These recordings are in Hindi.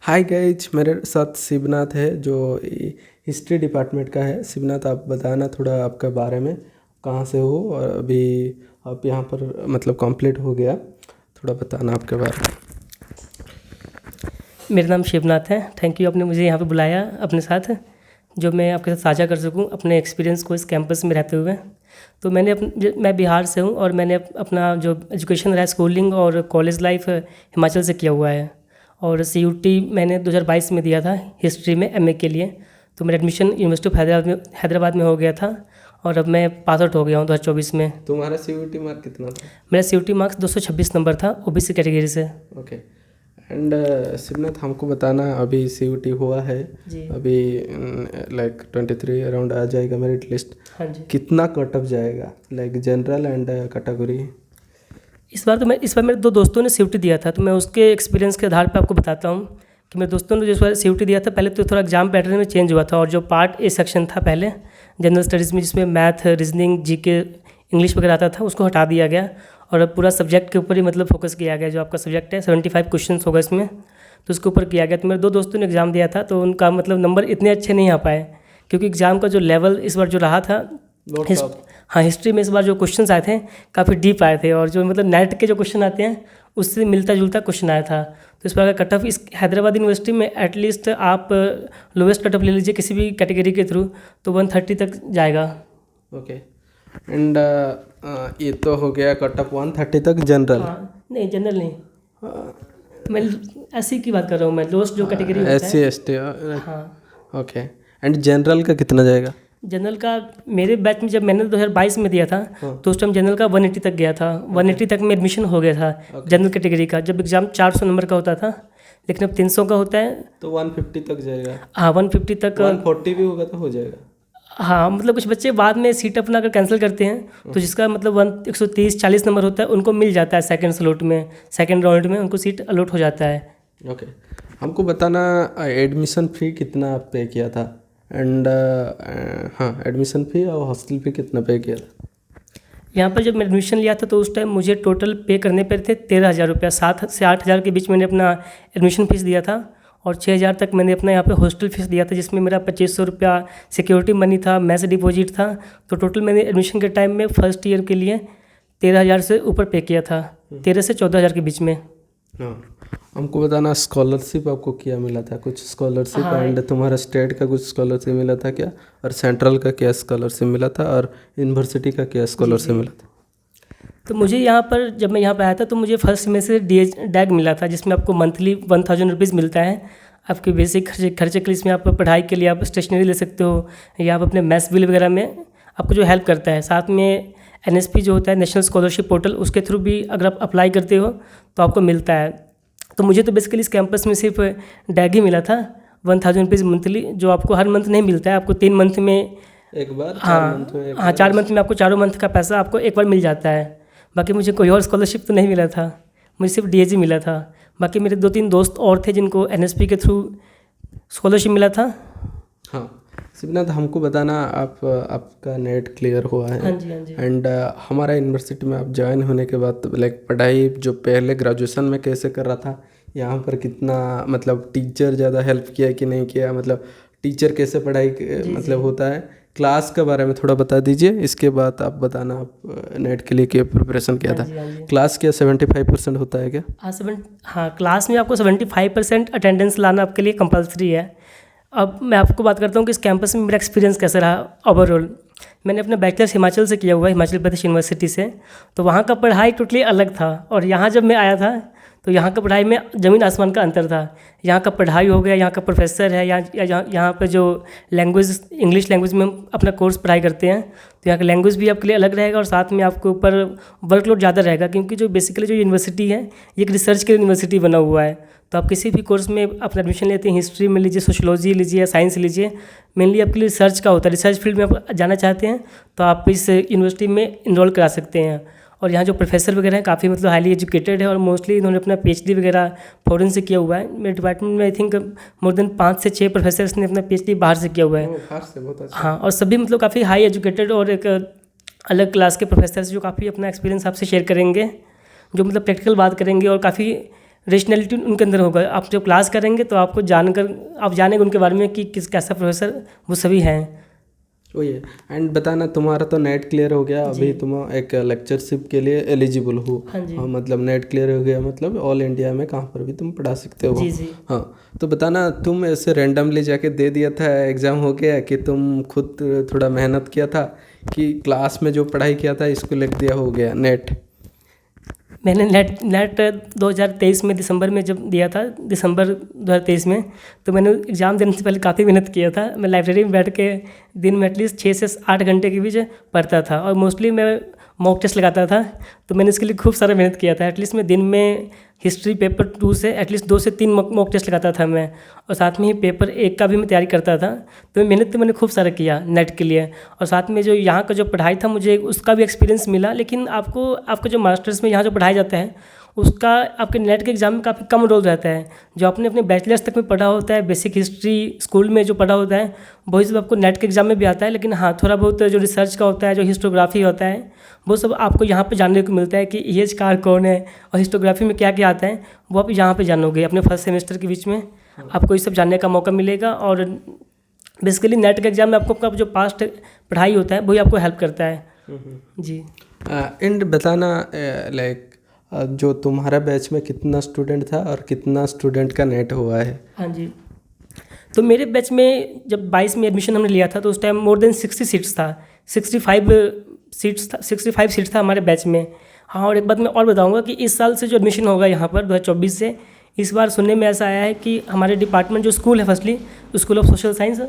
हाय गाइज, मेरे साथ शिवनाथ है जो हिस्ट्री डिपार्टमेंट का है। शिवनाथ, आप बताना थोड़ा आपके बारे में, कहाँ से हो और अभी आप यहाँ पर मतलब कंप्लीट हो गया, थोड़ा बताना आपके बारे में। मेरा नाम शिवनाथ है। थैंक यू, आपने मुझे यहाँ पे बुलाया अपने साथ, जो मैं आपके साथ साझा कर सकूँ अपने एक्सपीरियंस को इस कैंपस में रहते हुए। तो मैं बिहार से हूँ और मैंने अपना जो एजुकेशन रहा, स्कूलिंग और कॉलेज लाइफ हिमाचल से किया हुआ है। और CUT मैंने 2022 में दिया था हिस्ट्री में MA के लिए। तो मेरा एडमिशन यूनिवर्सिटी ऑफ हैदराबाद में हो गया था और अब मैं पास आउट हो गया हूँ 2024 में। तुम्हारा CUT मार्क कितना था? मेरा CUT मार्क्स 226 नंबर था, OBC कैटेगरी से। ओके। एंड शिवनाथ, हमको बताना, अभी CUT हुआ है जी। अभी, लाइक 23 अराउंड आ जाएगा मेरिट लिस्ट। हाँ जी। कितना कट ऑफ जाएगा, लाइक जनरल एंड कैटेगरी? इस बार मेरे दो दोस्तों ने CUT दिया था, तो मैं उसके एक्सपीरियंस के आधार पर आपको बताता हूँ कि मेरे दोस्तों ने जिस बार CUT दिया था, पहले तो थोड़ा एग्जाम पैटर्न में चेंज हुआ था। और जो पार्ट A सेक्शन था पहले जनरल स्टडीज़ में, जिसमें मैथ, रीजनिंग, GK, इंग्लिश वगैरह आता था, उसको हटा दिया गया और अब पूरा सब्जेक्ट के ऊपर ही मतलब फोकस किया गया। जो आपका सब्जेक्ट है 75 क्वेश्चन होगा इसमें, तो उसके ऊपर किया गया। तो मेरे दो दोस्तों ने एग्ज़ाम दिया था, तो उनका मतलब नंबर इतने अच्छे नहीं आ पाए, क्योंकि एग्ज़ाम का जो लेवल इस बार जो रहा था, हाँ, हिस्ट्री में इस बार जो क्वेश्चंस आए थे काफ़ी डीप आए थे, और जो मतलब नेट के जो क्वेश्चन आते हैं उससे मिलता जुलता क्वेश्चन आया था। तो इस बार का कट ऑफ इस हैदराबाद यूनिवर्सिटी में एटलीस्ट आप लोवेस्ट कट ऑफ ले लीजिए किसी भी कैटेगरी के थ्रू, तो 130 तक जाएगा। ओके। एंड ये तो हो गया कट ऑफ 130 तक जनरल। हाँ, नहीं जनरल नहीं, मैं ऐसी की बात कर रहा हूँ, मैं लोएस्ट जो कैटेगरी SC ST। हाँ। ओके। एंड जनरल का कितना जाएगा? जनरल का मेरे बैच में जब मैंने 2022 में दिया था, तो उस टाइम जनरल का 180 तक गया था। 180 तक में एडमिशन हो गया था जनरल कैटेगरी का, जब एग्ज़ाम 400 नंबर का होता था, लेकिन अब 300 का होता है। तो 150 तक जाएगा? हाँ, 150 तक। 140 भी होगा तो हो जाएगा? हाँ, मतलब कुछ बच्चे बाद में सीट अपना अगर कैंसिल करते हैं, तो जिसका मतलब 130-40 नंबर होता है उनको मिल जाता है सेकंड स्लॉट में, सेकंड राउंड में उनको सीट अलॉट हो जाता है। ओके। हमको बताना एडमिशन फ़ी कितना पे किया था, एंड हाँ, एडमिशन फ़ी और हॉस्टल फ़ी कितना पे किया था? यहाँ पर जब मैं एडमिशन लिया था तो उस टाइम मुझे टोटल पे करने पर थे 13,000 रुपया। 7 से 8,000 के बीच मैंने अपना एडमिशन फ़ीस दिया था, और 6,000 तक मैंने अपना यहाँ पे हॉस्टल फीस दिया था, जिसमें मेरा 2500 रुपया सिक्योरिटी मनी था, मैस डिपॉजिट था। तो टोटल मैंने एडमिशन के टाइम में फर्स्ट ईयर के लिए 13,000 से ऊपर पे किया था, 13 से 14,000 के बीच में। हाँ, हमको बताना स्कॉलरशिप आपको क्या मिला था? कुछ स्कॉलरशिप? हाँ। एंड तुम्हारा स्टेट का कुछ स्कॉलरशिप मिला था क्या, और सेंट्रल का क्या स्कॉलरशिप मिला था, और यूनिवर्सिटी का क्या स्कॉलरशिप मिला था? तो मुझे यहाँ पर जब मैं यहाँ पर आया था तो मुझे फर्स्ट सेमेस्टर DH मिला था, जिसमें आपको मंथली 1000 रुपीज़ मिलता है आपके बेसिक खर्चे के लिए। इसमें आप पढ़ाई के लिए आप स्टेशनरी ले सकते हो, या आप अपने मैथ्स बिल वगैरह में आपको जो हेल्प करता है। साथ में NSP जो होता है, नेशनल स्कॉलरशिप पोर्टल, उसके थ्रू भी अगर आप अप्लाई करते हो तो आपको मिलता है। तो मुझे तो बेसिकली इस कैंपस में सिर्फ डैग ही मिला था, 1000 रुपीज़ मंथली, जो आपको हर मंथ नहीं मिलता है, आपको 3 मंथ में एक बार? हाँ, 4 मंथ में आपको चारों मंथ का पैसा आपको एक बार मिल जाता है। बाकी मुझे कोई और स्कॉलरशिप तो नहीं मिला था, मुझे सिर्फ DH मिला था। बाकी मेरे 2-3 दोस्त और थे जिनको NSP के थ्रू स्कॉलरशिप मिला था। हाँ शिवनाथ, हमको बताना, आपका नेट क्लियर हुआ है? हाँ जी, हाँ जी। एंड हमारा यूनिवर्सिटी में आप ज्वाइन होने के बाद लाइक पढ़ाई जो पहले ग्रेजुएशन में कैसे कर रहा था, यहाँ पर कितना मतलब टीचर ज़्यादा हेल्प किया कि नहीं किया, मतलब टीचर कैसे पढ़ाई मतलब होता है, क्लास के बारे में थोड़ा बता दीजिए। इसके बाद आप बताना आप नेट के लिए क्या प्रिपरेशन किया था। क्लास क्या 75% होता है क्या? हाँ, क्लास में आपको 75% अटेंडेंस लाना आपके लिए कंपलसरी है। अब मैं आपको बात करता हूँ कि इस कैंपस में मेरा एक्सपीरियंस कैसा रहा ओवरऑल। मैंने अपना बैचलर्स हिमाचल से किया हुआ है, हिमाचल प्रदेश यूनिवर्सिटी से। तो वहाँ का पढ़ाई टोटली अलग था, और यहाँ जब मैं आया था तो यहाँ का पढ़ाई में ज़मीन आसमान का अंतर था। यहाँ का पढ़ाई हो गया, यहाँ का प्रोफेसर है, यहाँ पर जो लैंग्वेज, इंग्लिश लैंग्वेज में हम अपना कोर्स पढ़ाई करते हैं, तो यहाँ का लैंग्वेज भी आपके लिए अलग रहेगा, और साथ में आपके ऊपर वर्कलोड ज़्यादा रहेगा, क्योंकि जो बेसिकली जो यूनिवर्सिटी है ये एक रिसर्च के लिए यूनिवर्सिटी बना हुआ है। तो आप किसी भी कोर्स में अपना एडमिशन लेते हैं, हिस्ट्री में लीजिए, सोशलॉजी लीजिए या साइंस लीजिए, मेनली आपके लिए रिसर्च का होता है। रिसर्च फील्ड में आप जाना चाहते हैं तो आप इस यूनिवर्सिटी में इनरोल करा सकते हैं। और यहाँ जो प्रोफेसर वगैरह हैं काफ़ी मतलब हाईली एजुकेटेड है, और मोस्टली इन्होंने अपना PhD वगैरह फॉरेन से किया हुआ है। मेरे डिपार्टमेंट में आई थिंक मोर देन 5 से 6 प्रोफेसर्स ने अपना PhD बाहर से किया हुआ है। बहुत अच्छा। हाँ, और सभी मतलब काफ़ी हाई एजुकेटेड और एक अलग क्लास के प्रोफेसर्स जो काफ़ी अपना एक्सपीरियंस आपसे शेयर करेंगे, जो मतलब प्रैक्टिकल बात करेंगे, और काफ़ी रेशनैलिटी उनके अंदर होगा। आप जब क्लास करेंगे तो आपको आप जानेंगे उनके बारे में कि कैसा प्रोफेसर वो सभी हैं। वही है। एंड बताना, तुम्हारा तो नेट क्लियर हो गया, अभी तुम एक लेक्चरशिप के लिए एलिजिबल हो। हाँ जी। हाँ, मतलब नेट क्लियर हो गया, मतलब ऑल इंडिया में कहाँ पर भी तुम पढ़ा सकते हो। जी जी। हाँ, तो बताना, तुम ऐसे रैंडमली जाके दे दिया था, एग्ज़ाम हो गया, कि तुम खुद थोड़ा मेहनत किया था, कि क्लास में जो पढ़ाई किया था इसको लिख दिया हो गया नेट? मैंने नेट 2023 में दिसंबर में जब दिया था, दिसंबर 2023 में, तो मैंने एग्ज़ाम देने से पहले काफ़ी मेहनत किया था। मैं लाइब्रेरी में बैठ के दिन में एटलीस्ट 6 से 8 घंटे के बीच पढ़ता था, और मोस्टली मैं मॉक टेस्ट लगाता था। तो मैंने इसके लिए खूब सारा मेहनत किया था। एटलीस्ट मैं दिन में हिस्ट्री पेपर 2 से एटलीस्ट 2 से 3 मॉक टेस्ट लगाता था मैं, और साथ में ही पेपर 1 का भी मैं तैयारी करता था। तो मेहनत तो मैंने खूब सारा किया नेट के लिए, और साथ में जो यहाँ का जो पढ़ाई था मुझे उसका भी एक्सपीरियंस मिला। लेकिन आपको जो मास्टर्स में यहाँ जो पढ़ाया जाता है उसका आपके नेट के एग्ज़ाम में काफ़ी कम रोल रहता है। जो आपने अपने बैचलर्स तक में पढ़ा होता है, बेसिक हिस्ट्री स्कूल में जो पढ़ा होता है, वही सब आपको नेट के एग्ज़ाम में भी आता है। लेकिन हाँ, थोड़ा बहुत जो रिसर्च का होता है, जो हिस्टोग्राफी होता है, वो सब आपको यहाँ पे जानने को मिलता है कि ये कार कौन है और हिस्टोग्राफी में क्या क्या आता है, वो आप यहाँ पे जानोगे। अपने फर्स्ट सेमेस्टर के बीच में आपको ये सब जानने का मौका मिलेगा। और बेसिकली नेट के एग्ज़ाम में आपका जो पास्ट पढ़ाई होता है वही आपको हेल्प करता है। जी। एंड बताना, लाइक जो तुम्हारा बैच में कितना स्टूडेंट था और कितना स्टूडेंट का नेट हुआ है? हाँ जी, तो मेरे बैच में जब 22 में एडमिशन हमने लिया था तो उस टाइम मोर देन 60 सीट्स था, 65 सीट्स था हमारे बैच में। हाँ, और एक बात मैं और बताऊंगा कि इस साल से जो एडमिशन होगा यहाँ पर 2024 से, इस बार सुनने में ऐसा आया है कि हमारे डिपार्टमेंट जो स्कूल है, firstly school of social science,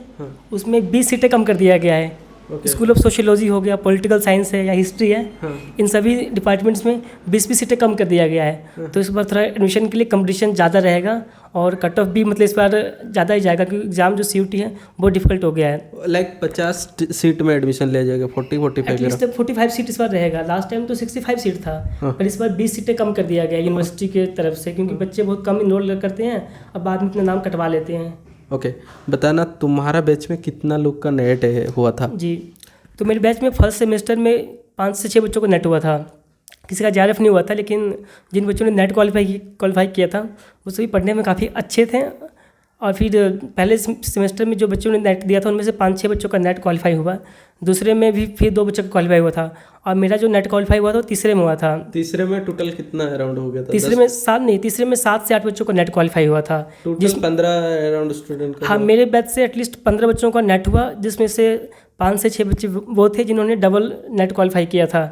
उसमें 20 सीटें कम कर दिया गया है। स्कूल ऑफ सोशियोलॉजी हो गया, पॉलिटिकल साइंस है या हिस्ट्री है, इन सभी डिपार्टमेंट्स में 20 सीटें कम कर दिया गया है। तो इस बार थोड़ा एडमिशन के लिए कंपटीशन ज़्यादा रहेगा, और कट ऑफ भी मतलब इस बार ज़्यादा ही जाएगा, क्योंकि एग्जाम जो CUT है वो डिफिकल्ट हो गया है। लाइक 50 सीट में एडमिशन ले जाएगा, 45 एटलीस्ट 45 सीट इस बार रहेगा। लास्ट टाइम तो 65 सीट था, पर इस बार 20 सीटें कम कर दिया गया यूनिवर्सिटी के तरफ से, क्योंकि बच्चे बहुत कम इनरोल करते हैं, अब बाद में अपना नाम कटवा लेते हैं। ओके, बताना, तुम्हारा बैच में कितना लोग का नेट हुआ था? जी, तो मेरे बैच में फर्स्ट सेमेस्टर में 5 से 6 बच्चों को नेट हुआ था, किसी का JRF नहीं हुआ था। लेकिन जिन बच्चों ने नेट क्वालिफाई किया था वो सभी पढ़ने में काफ़ी अच्छे थे। और फिर पहले सेमेस्टर में जो बच्चों ने नेट दिया था उनमें से 5-6 बच्चों का नेट क्वालिफाई हुआ, दूसरे में भी फिर 2 बच्चों का क्वालिफाई हुआ था, और मेरा जो नेट क्वालिफाई हुआ था वो तीसरे में हुआ था। तीसरे में टोटल कितना अराउंड हो गया था? तीसरे में 7 से 8 बच्चों का नेट क्वालिफाई हुआ था, टोटल 15 अराउंड स्टूडेंट का। हाँ, मेरे बैच से एटलीस्ट 15 बच्चों का नेट हुआ, जिसमें से 5 से 6 बच्चे वो थे जिन्होंने डबल नेट क्वालिफाई किया था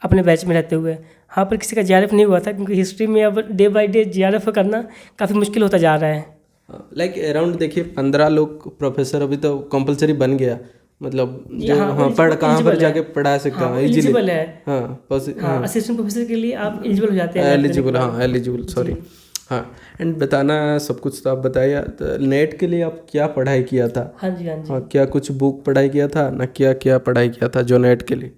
अपने बैच में रहते हुए। हाँ, पर किसी का JRF नहीं हुआ था, क्योंकि हिस्ट्री में अब डे बाई डे JRF करना काफ़ी मुश्किल होता जा रहा है। लाइक अराउंड देखिए 15 लोग प्रोफेसर अभी तो कंपलसरी बन गया, मतलब जो पढ़ कहाँ पर जाके पढ़ा सकता हूँ, एलिजिबल है। असिस्टेंट प्रोफेसर के लिए आप एलिजिबल हो जाते हैं। Eligible sorry. हाँ, एंड बताना, सब कुछ तो आप बताइए, तो नेट के लिए आप क्या पढ़ाई किया था? हाँ जी। हाँ, क्या कुछ बुक पढ़ाई किया था ना, क्या पढ़ाई किया था जो नेट के लिए?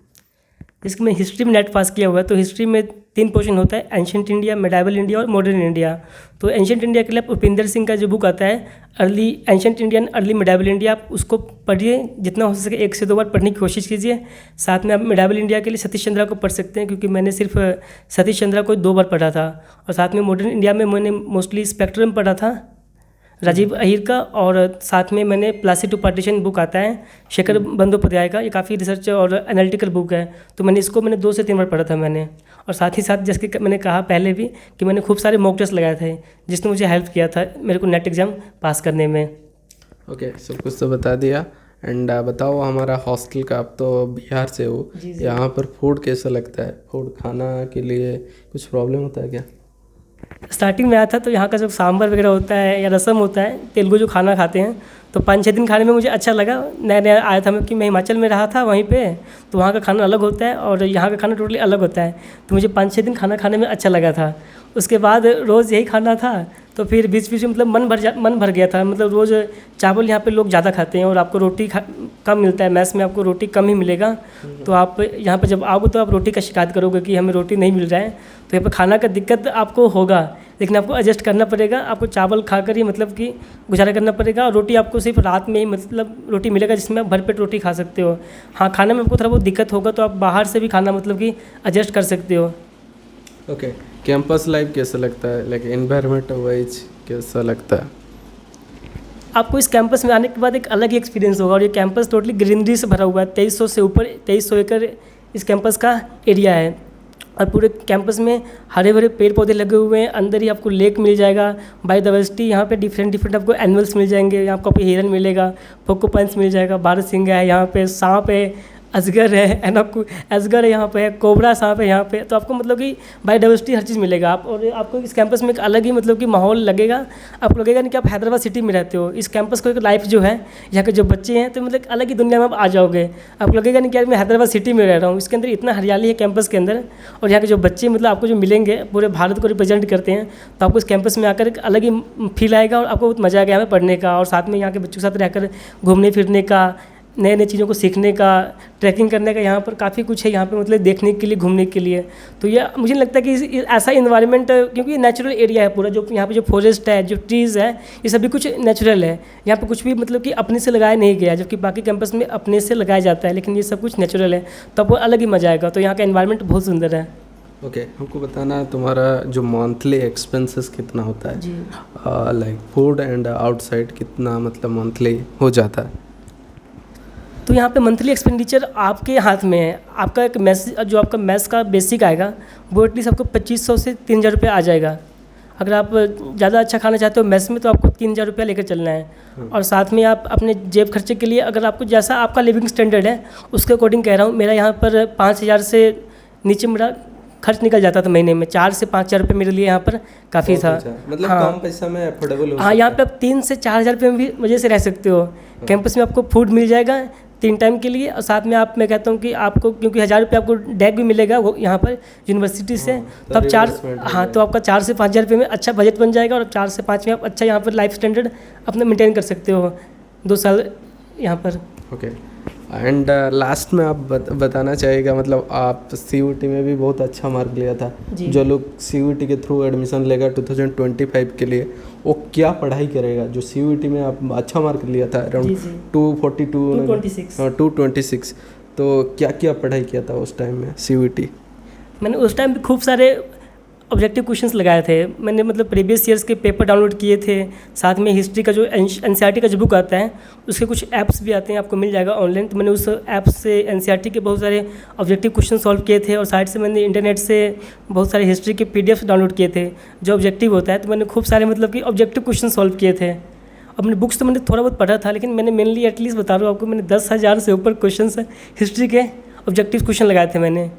इसमें मैं हिस्ट्री में नेट पास किया हुआ है। तो हिस्ट्री में 3 पोर्शन होता है, एंशिएंट इंडिया, मेडाइवल इंडिया और मॉडर्न इंडिया। तो एंशिएंट इंडिया के लिए आप उपेंद्र सिंह का जो बुक आता है, ancient Indian early medieval India, आप उसको पढ़िए, जितना हो सके 1 से 2 बार पढ़ने की कोशिश कीजिए। साथ में आप मेडाइवल इंडिया के लिए सतीश चंद्रा को पढ़ सकते हैं, क्योंकि मैंने सिर्फ सतीश चंद्रा को 2 बार पढ़ा था। और साथ में मॉडर्न इंडिया में मैंने मोस्टली स्पेक्ट्रम पढ़ा था, राजीव अहीर का, और साथ में मैंने प्लासी टू पार्टीशन बुक आता है शेखर बंदोपाध्याय का, ये काफ़ी रिसर्च और एनालिटिकल बुक है। तो मैंने 2 से 3 बार पढ़ा था मैंने। और साथ ही साथ जैसे कि मैंने कहा पहले भी कि मैंने खूब सारे मॉक टेस्ट लगाए थे, जिसने मुझे हेल्प किया था मेरे को नेट एग्ज़ाम पास करने में। ओके, सब कुछ तो बता दिया। एंड बताओ, हमारा हॉस्टल का, आप तो बिहार से हो, यहाँ पर फूड कैसा लगता है? फूड खाना के लिए कुछ प्रॉब्लम होता है क्या? स्टार्टिंग में आया था तो यहाँ का जो सांभर वगैरह होता है या रसम होता है, तेलुगु जो खाना खाते हैं, तो 5-6 दिन खाने में मुझे अच्छा लगा। नया आया था मैं, कि मैं हिमाचल में रहा था वहीं पे, तो वहाँ का खाना अलग होता है और यहाँ का खाना टोटली अलग होता है। तो मुझे 5-6 दिन खाना खाने में अच्छा लगा था। उसके बाद रोज़ यही खाना था, तो फिर बीच बीच में मतलब मन भर गया था। मतलब रोज़ चावल यहाँ पे लोग ज़्यादा खाते हैं और आपको रोटी कम मिलता है, मैस में आपको रोटी कम ही मिलेगा। तो आप यहाँ पे जब आओगे तो आप रोटी का शिकायत करोगे कि हमें रोटी नहीं मिल रहा है। तो यहाँ पर खाना का दिक्कत आपको होगा, लेकिन आपको एडजस्ट करना पड़ेगा। आपको चावल खाकर ही मतलब कि गुजारा करना पड़ेगा, और रोटी आपको सिर्फ रात में ही मतलब रोटी मिलेगा, जिसमें आप भरपेट रोटी खा सकते हो। हाँ, खाने में आपको थोड़ा बहुत दिक्कत होगा, तो आप बाहर से भी खाना मतलब कि एडजस्ट कर सकते हो। ओके, कैंपस लाइफ कैसा लगता है, लाइक एनवायरनमेंट वाइज कैसा लगता है? आपको इस कैंपस में आने के बाद एक अलग ही एक्सपीरियंस होगा। और ये कैंपस टोटली ग्रीनरी से भरा हुआ है। 2300 से ऊपर 2300 एकड़ इस कैंपस का एरिया है। और पूरे कैंपस में हरे भरे पेड़ पौधे लगे हुए हैं। अंदर ही आपको लेक मिल जाएगा, बायोडाइवर्सिटी यहाँ पे डिफरेंट आपको एनिमल्स मिल जाएंगे। यहाँ आपको हिरन मिलेगा, पोकोपाइंस मिल जाएगा, बारहसिंगा है, यहाँ पे सांप है, अजगर है ना, अजगर है यहाँ पे, कोबरा सांप है यहाँ पे। तो आपको मतलब कि बायोडाइवर्सिटी हर चीज़ मिलेगा। आप और आपको इस कैंपस में एक अलग ही मतलब कि माहौल लगेगा। आपको लगेगा नहीं कि आप हैदराबाद सिटी में रहते हो। इस कैंपस को एक लाइफ जो है, यहाँ के जो बच्चे हैं, तो मतलब अलग ही दुनिया में आप आ जाओगे। आपको लगेगा नहीं कि यार मैं हैदराबाद सिटी में रह रहा हूँ। इसके अंदर इतना हरियाली है कैंपस के अंदर। और यहाँ के जो बच्चे मतलब आपको जो मिलेंगे पूरे भारत को रिप्रेजेंट करते हैं। तो आपको इस कैंपस में आकर एक अलग ही फील आएगा और आपको बहुत मज़ा आएगा यहाँ पे पढ़ने का। और साथ में यहाँ के बच्चों के साथ रहकर घूमने फिरने का, नए नए चीज़ों को सीखने का, ट्रैकिंग करने का। यहाँ पर काफ़ी कुछ है यहाँ पे मतलब देखने के लिए, घूमने के लिए। तो ये मुझे नहीं लगता कि ऐसा इन्वायरमेंट, क्योंकि ये नेचुरल एरिया है पूरा। जो यहाँ पे जो फॉरेस्ट है, जो ट्रीज़ है, ये सभी कुछ नेचुरल है। यहाँ पे कुछ भी मतलब कि अपने से लगाया नहीं गया, जबकि बाकी कैंपस में अपने से लगाया जाता है। लेकिन ये सब कुछ नेचुरल है, तो आपको अलग ही मज़ा आएगा। तो यहाँ का इन्वायरमेंट बहुत सुंदर है। ओके, हमको बताना तुम्हारा जो मंथली एक्सपेंसेस कितना होता है? जी, लाइक फूड एंड आउटसाइड कितना मतलब मंथली हो जाता है? तो यहाँ पे मंथली एक्सपेंडिचर आपके हाथ में है। आपका एक मैस, जो आपका मैस का बेसिक आएगा, वो एटलीस्ट आपको 2500 से 3000 रुपये आ जाएगा। अगर आप ज़्यादा अच्छा खाना चाहते हो मैस में, तो आपको 3000 रुपया लेकर चलना है। और साथ में आप अपने जेब खर्चे के लिए, अगर आपको जैसा आपका लिविंग स्टैंडर्ड है उसके अकॉर्डिंग कह रहा हूँ, मेरा यहाँ पर 5000 से नीचे मेरा खर्च निकल जाता था महीने में। 4 से 5000 रुपये मेरे लिए यहाँ पर काफ़ी था। मतलब हाँ, कम पैसा में अफोर्डेबल हो हाँ, यहाँ पे आप 3 से 4000 रुपये में भी मज़े से रह सकते हो। कैंपस में आपको फूड मिल जाएगा 3 टाइम के लिए। और साथ में आप, मैं कहता हूँ कि आपको, क्योंकि 1000 रुपये आपको डैग भी मिलेगा वो यहाँ पर यूनिवर्सिटी से। तो आप 4, हाँ, तो आपका 4 से 5000 रुपये में अच्छा बजट बन जाएगा। और 4 से 5 में आप अच्छा यहाँ पर लाइफ स्टैंडर्ड अपना मेंटेन कर सकते हो 2 साल यहाँ पर। ओके, एंड लास्ट में आप बताना चाहिएगा, मतलब आप CUET में भी बहुत अच्छा मार्क लिया था। जो लोग CUET के थ्रू एडमिशन लेगा 2025 के लिए, वो क्या पढ़ाई करेगा? जो CUET में आप अच्छा मार्क लिया था अराउंड 226, तो क्या क्या पढ़ाई किया था उस टाइम में CUET? मैंने उस टाइम भी खूब सारे ऑब्जेक्टिव क्वेश्चंस लगाए थे। मैंने मतलब प्रीवियस ईयर्स के पेपर डाउनलोड किए थे। साथ में हिस्ट्री का जो NCERT का जो बुक आता है, उसके कुछ ऐप्स भी आते हैं, आपको मिल जाएगा ऑनलाइन। तो मैंने उस ऐप से NCERT के बहुत सारे ऑब्जेक्टिव क्वेश्चन सॉल्व किए थे। और साइड से मैंने इंटरनेट से बहुत सारे हिस्ट्री के PDF डाउनलोड किए थे जो ऑब्जेक्टिव होता है। तो मैंने खूब सारे मतलब कि ऑब्जेक्टिव क्वेश्चन सॉल्व किए थे। अपने बुक्स तो मैंने थोड़ा बहुत पढ़ा था, लेकिन मैंने मेनली एटलीस्ट बता रहा हूँ आपको, मैंने 10,000 से ऊपर क्वेश्चन हिस्ट्री के ऑब्जेक्टिव क्वेश्चन लगाए थे मैंने।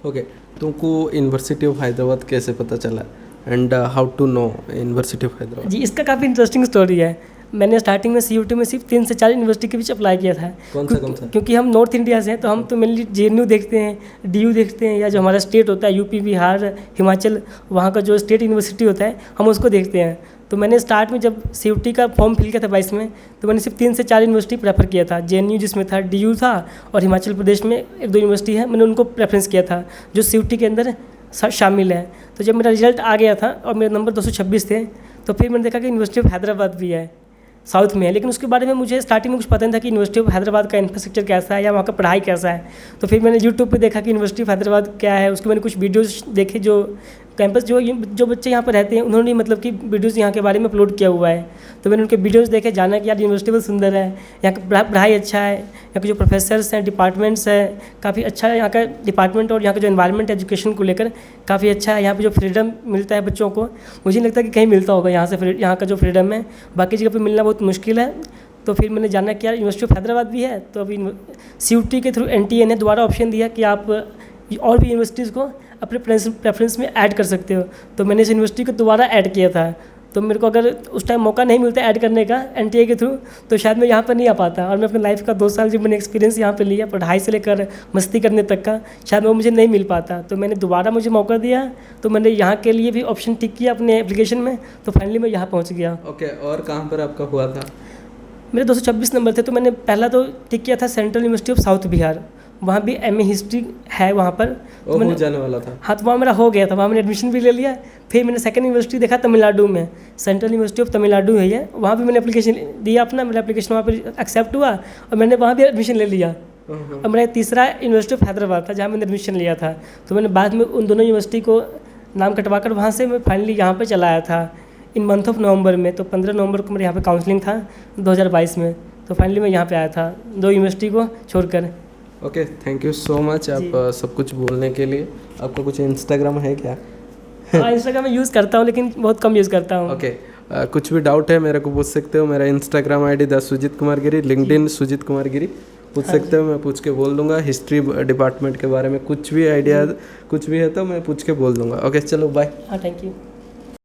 ओके, तुमको यूनिवर्सिटी ऑफ हैदराबाद कैसे पता चला, and how to know university of Hyderabad? जी, इसका काफ़ी इंटरेस्टिंग स्टोरी है। मैंने स्टार्टिंग में CUET में सिर्फ 3 से 4 यूनिवर्सिटी के बीच अप्लाई किया था। कौन सा? क्योंकि हम नॉर्थ इंडिया से हैं, तो हम तो मेनली JNU देखते हैं, DU देखते हैं, या जो हमारा स्टेट होता है UP, बिहार, हिमाचल, वहाँ का जो स्टेट यूनिवर्सिटी होता है हम उसको देखते हैं। तो मैंने स्टार्ट में जब CUET का फॉर्म फिल किया था 22 में, तो मैंने सिर्फ 3 से 4 यूनिवर्सिटी प्रेफर किया था। JNU जिसमें था, DU था, और हिमाचल प्रदेश में 1-2 यूनिवर्सिटी है, मैंने उनको प्रेफरेंस किया था जो CUET के अंदर शामिल है। तो जब मेरा रिजल्ट आ गया था और मेरे नंबर 226 थे, तो फिर मैंने देखा कि यूनिवर्सिटी ऑफ हैदराबाद भी है, साउथ में है। लेकिन उसके बारे में मुझे स्टार्टिंग में कुछ पता नहीं था कि यूनिवर्सिटी ऑफ हैदराबाद का इंफ्रास्ट्रक्चर कैसा है या वहाँ का पढ़ाई कैसा है। तो फिर मैंने यूट्यूब पे देखा कि यूनिवर्सिटी ऑफ हैदराबाद क्या है। उसके मैंने कुछ वीडियोस देखे, जो कैंपस जो बच्चे यहाँ पर रहते हैं उन्होंने मतलब कि वीडियोस यहाँ के बारे में अपलोड किया हुआ है। तो मैंने उनके वीडियोस देखे, जाना कि यार यूनिवर्सिटी बहुत सुंदर है, यहाँ का पढ़ाई अच्छा है, यहाँ के जो प्रोफेसर्स हैं, डिपार्टमेंट्स हैं, काफ़ी अच्छा है यहाँ का डिपार्टमेंट। और यहाँ का जो एनवायरनमेंट एजुकेशन को लेकर काफ़ी अच्छा है। यहाँ पे जो फ्रीडम मिलता है बच्चों को, मुझे नहीं लगता कि कहीं मिलता होगा यहाँ का जो फ्रीडम है, बाकी जगह पर मिलना बहुत मुश्किल है। तो फिर मैंने जाना कि यार यूनिवर्सिटी ऑफ हैदराबाद भी है। तो अभी CUET के थ्रू NTA ने दोबारा ऑप्शन दिया कि आप और भी यूनिवर्सिटीज़ को अपने प्रेफरेंस में ऐड कर सकते हो। तो मैंने इस यूनिवर्सिटी को दोबारा ऐड किया था। तो मेरे को अगर उस टाइम मौका नहीं मिलता ऐड करने का NTA के थ्रू, तो शायद मैं यहाँ पर नहीं आ पाता। और मैं अपने लाइफ का 2 साल जो मैंने एक्सपीरियंस यहाँ पे लिया, पढ़ाई से लेकर मस्ती करने तक का, शायद वो मुझे नहीं मिल पाता। तो मैंने दोबारा मुझे मौका दिया, तो मैंने यहाँ के लिए भी ऑप्शन टिक किया अपने एप्लीकेशन में। तो फाइनली मैं यहाँ पहुँच गया। ओके, और कहाँ पर आपका हुआ था? मेरे 226 नंबर थे। तो मैंने पहला तो टिक किया था central university of south Bihar, वहाँ भी MA हिस्ट्री है वहाँ पर। तो मैंने जाने वाला था। हाँ, तो वहाँ मेरा हो गया था, वहाँ मैंने एडमिशन भी ले लिया। फिर मैंने सेकंड यूनिवर्सिटी देखा तमिलनाडु में, सेंट्रल यूनिवर्सिटी ऑफ तमिलनाडु है ये, वहाँ भी मैंने एप्लीकेशन दिया अपना। मेरा एप्लीकेशन वहाँ पर एक्सेप्ट हुआ और मैंने वहाँ भी एडमिशन ले लिया। और मेरा तीसरा यूनिवर्सिटी ऑफ हैदराबाद था जहाँ मैंने एडमिशन लिया था। तो मैंने बाद में उन दोनों यूनिवर्सिटी को नाम कटवा कर वहाँ से मैं फाइनली यहाँ पे चला आया था इन मंथ ऑफ नवंबर में। तो 15 नवंबर को मेरे यहाँ पे काउंसलिंग था 2022 में। तो फाइनली मैं यहाँ पे आया था 2 यूनिवर्सिटी को छोड़कर। Okay, thank you so much आप सब कुछ बोलने के लिए। आपका कुछ इंस्टाग्राम है क्या? हाँ, इंस्टाग्राम में यूज़ करता हूँ लेकिन बहुत कम यूज़ करता हूँ। ओके, कुछ भी डाउट है मेरे को पूछ सकते हो। मेरा Instagram ID the Sujeet Kumar Giri, LinkedIn Sujeet Kumar Giri पूछ सकते हो। मैं पूछ के बोल दूंगा हिस्ट्री डिपार्टमेंट के बारे में कुछ भी आइडिया कुछ भी है तो मैं पूछ के बोल दूंगा। ओके, चलो बाय। हाँ, थैंक यू।